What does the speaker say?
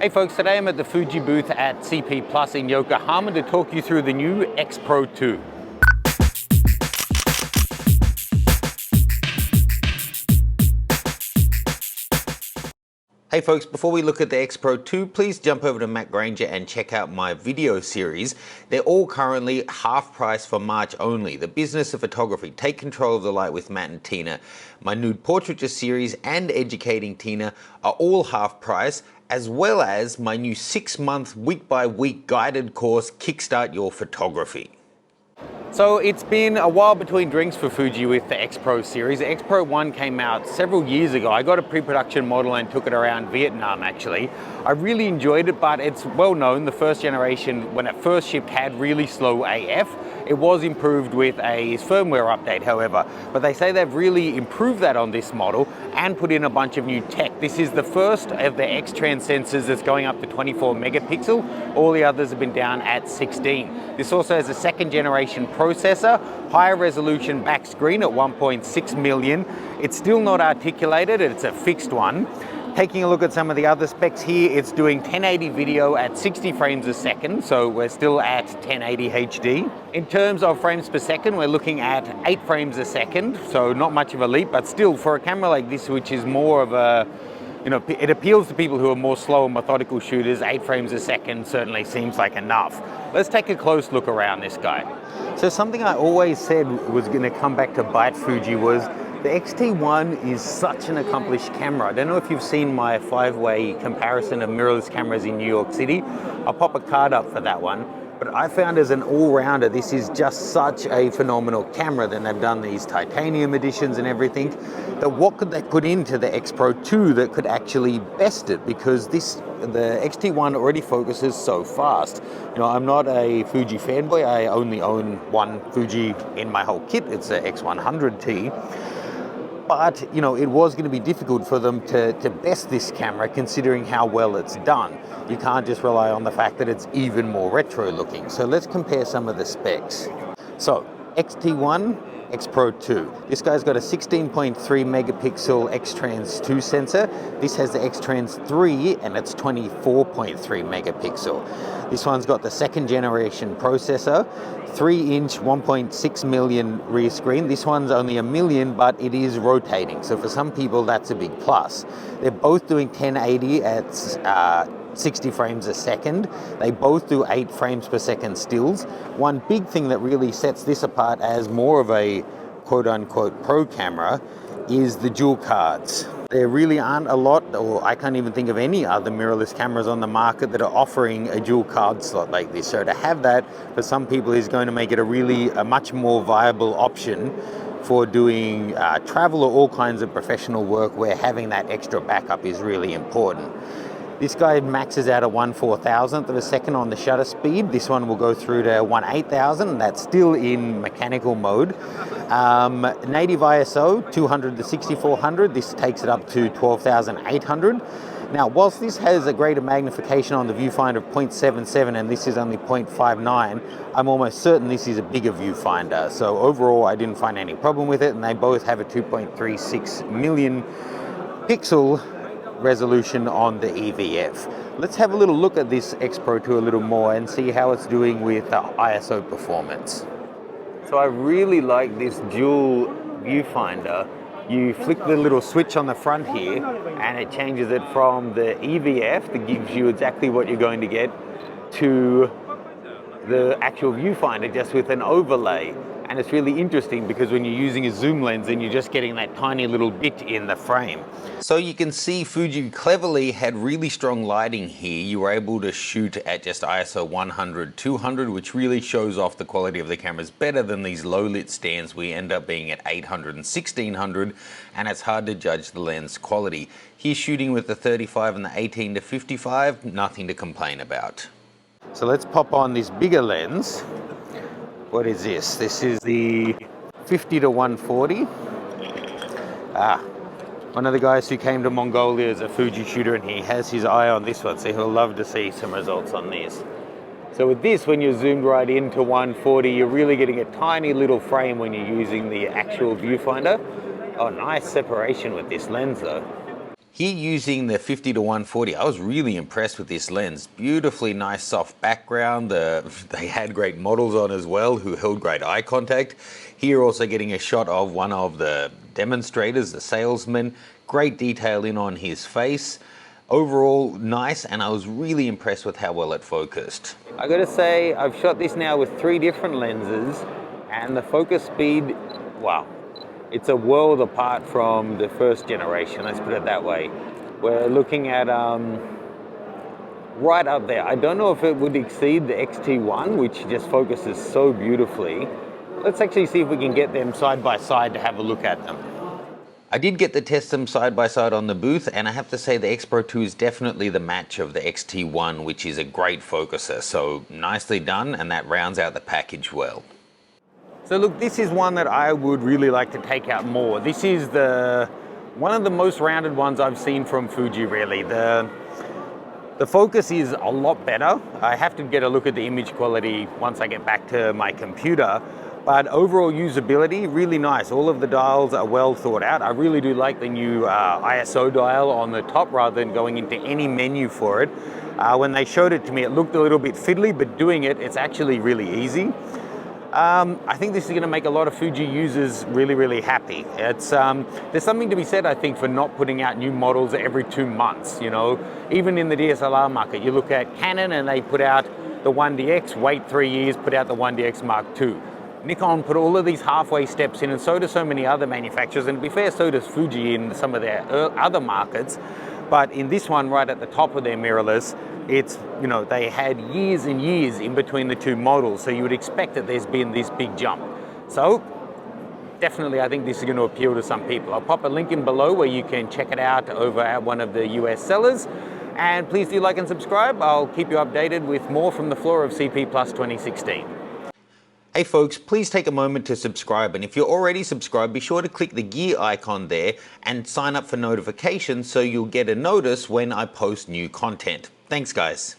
Hey folks, today I'm at the Fuji booth at CP Plus in Yokohama to talk you through the new X-Pro2. Hey folks, before we look at the X-Pro2, please jump over to Granger and check out my video series. They're all currently half price for March only. The Business of Photography, Take Control of the Light with Matt and Tina, my Nude Portraiture series and Educating Tina are all half price, as well as my new 6-month week-by-week guided course, Kickstart Your Photography. So it's been a while between drinks for Fuji with the X-Pro series. The X-Pro1 came out several years ago. I got a pre-production model and took it around Vietnam actually. I really enjoyed it, but it's well known the first generation, when it first shipped, had really slow AF. It was improved with a firmware update, however, but they say they've really improved that on this model and put in a bunch of new tech. This is the first of the X-Trans sensors that's going up to 24 megapixel. All the others have been down at 16. This also has a second generation processor, higher resolution back screen at 1.6 million. It's still not articulated, it's a fixed one. Taking a look at some of the other specs here, it's doing 1080 video at 60 frames a second, so we're still at 1080 HD. In terms of frames per second, we're looking at 8 frames a second, so not much of a leap, but still for a camera like this, which is more of a, it appeals to people who are more slow and methodical shooters, 8 frames a second certainly seems like enough. Let's take a close look around this guy. So something I always said was going to come back to bite Fuji was the X-T1 is such an accomplished camera. I don't know if you've seen my 5-way comparison of mirrorless cameras in New York City. I'll pop a card up for that one. But I found as an all-rounder, this is just such a phenomenal camera. Then they've done these titanium editions and everything. That what could they put into the X-Pro2 that could actually best it? Because the X-T1 already focuses so fast. I'm not a Fuji fanboy. I only own one Fuji in my whole kit. It's a X100T. But, it was going to be difficult for them to best this camera considering how well it's done. You can't just rely on the fact that it's even more retro looking. So let's compare some of the specs. So, X-T1, X-Pro2. This guy's got a 16.3 megapixel X-Trans 2 sensor. This has the X-Trans 3 and it's 24.3 megapixel. This one's got the second generation processor, 3-inch 1.6 million rear screen. This one's only 1 million, but it is rotating. So for some people, that's a big plus. They're both doing 1080 at 60 frames a second. They both do 8 frames per second stills. One big thing that really sets this apart as more of a quote-unquote pro camera is the dual cards. There really aren't a lot, or I can't even think of any other mirrorless cameras on the market that are offering a dual card slot like this. So to have that for some people is going to make it a much more viable option for doing travel or all kinds of professional work where having that extra backup is really important. This guy maxes out at 1/4000th of a second on the shutter speed. This one will go through to 1/8000, and that's still in mechanical mode. Native ISO 200 to 6400. This takes it up to 12,800. Now, whilst this has a greater magnification on the viewfinder of 0.77 and this is only 0.59, I'm almost certain this is a bigger viewfinder. So overall, I didn't find any problem with it, and they both have a 2.36 million pixel resolution on the EVF. Let's have a little look at this X-Pro2 a little more and see how it's doing with ISO performance. So I really like this dual viewfinder. You flick the little switch on the front here and it changes it from the EVF that gives you exactly what you're going to get to the actual viewfinder just with an overlay. And it's really interesting because when you're using a zoom lens, then you're just getting that tiny little bit in the frame. So you can see Fuji cleverly had really strong lighting here. You were able to shoot at just ISO 100, 200, which really shows off the quality of the cameras better than these low lit stands. We end up being at 800 and 1600, and it's hard to judge the lens quality. Here shooting with the 35 and the 18 to 55, nothing to complain about. So let's pop on this bigger lens. What is this? This is the 50 to 140. One of the guys who came to Mongolia is a Fuji shooter and he has his eye on this one, so he'll love to see some results on this. So with this, when you're zoomed right into 140, you're really getting a tiny little frame when you're using the actual viewfinder. Oh, nice separation with this lens though. Here using the 50-140, I was really impressed with this lens. Beautifully nice soft background. They had great models on as well who held great eye contact. Here also getting a shot of one of the demonstrators, the salesman. Great detail in on his face. Overall nice, and I was really impressed with how well it focused. I gotta say, I've shot this now with 3 different lenses and the focus speed, wow. It's a world apart from the first generation, let's put it that way. We're looking at right up there. I don't know if it would exceed the X-T1, which just focuses so beautifully. Let's actually see if we can get them side by side to have a look at them. I did get to test them side by side on the booth, and I have to say the X-Pro2 is definitely the match of the X-T1, which is a great focuser. So nicely done, and that rounds out the package well. So look, this is one that I would really like to take out more. This is one of the most rounded ones I've seen from Fuji, really. The focus is a lot better. I have to get a look at the image quality once I get back to my computer. But overall usability, really nice. All of the dials are well thought out. I really do like the new ISO dial on the top rather than going into any menu for it. When they showed it to me, it looked a little bit fiddly, but doing it, it's actually really easy. I think this is going to make a lot of Fuji users really, really happy. There's something to be said, I think, for not putting out new models every 2 months. You know, even in the DSLR market, you look at Canon and they put out the 1DX, wait 3 years, put out the 1DX Mark II. Nikon put all of these halfway steps in, and so do so many other manufacturers. And to be fair, so does Fuji in some of their other markets. But in this one, right at the top of their mirrorless, it's, you know, they had years and years in between the 2 models, so you would expect that there's been this big jump. So definitely I think this is going to appeal to some people. I'll pop a link in below where you can check it out over at one of the US sellers. And please do like and subscribe. I'll keep you updated with more from the floor of CP Plus 2016. Hey folks, please take a moment to subscribe, and if you're already subscribed, be sure to click the gear icon there and sign up for notifications so you'll get a notice when I post new content. Thanks guys.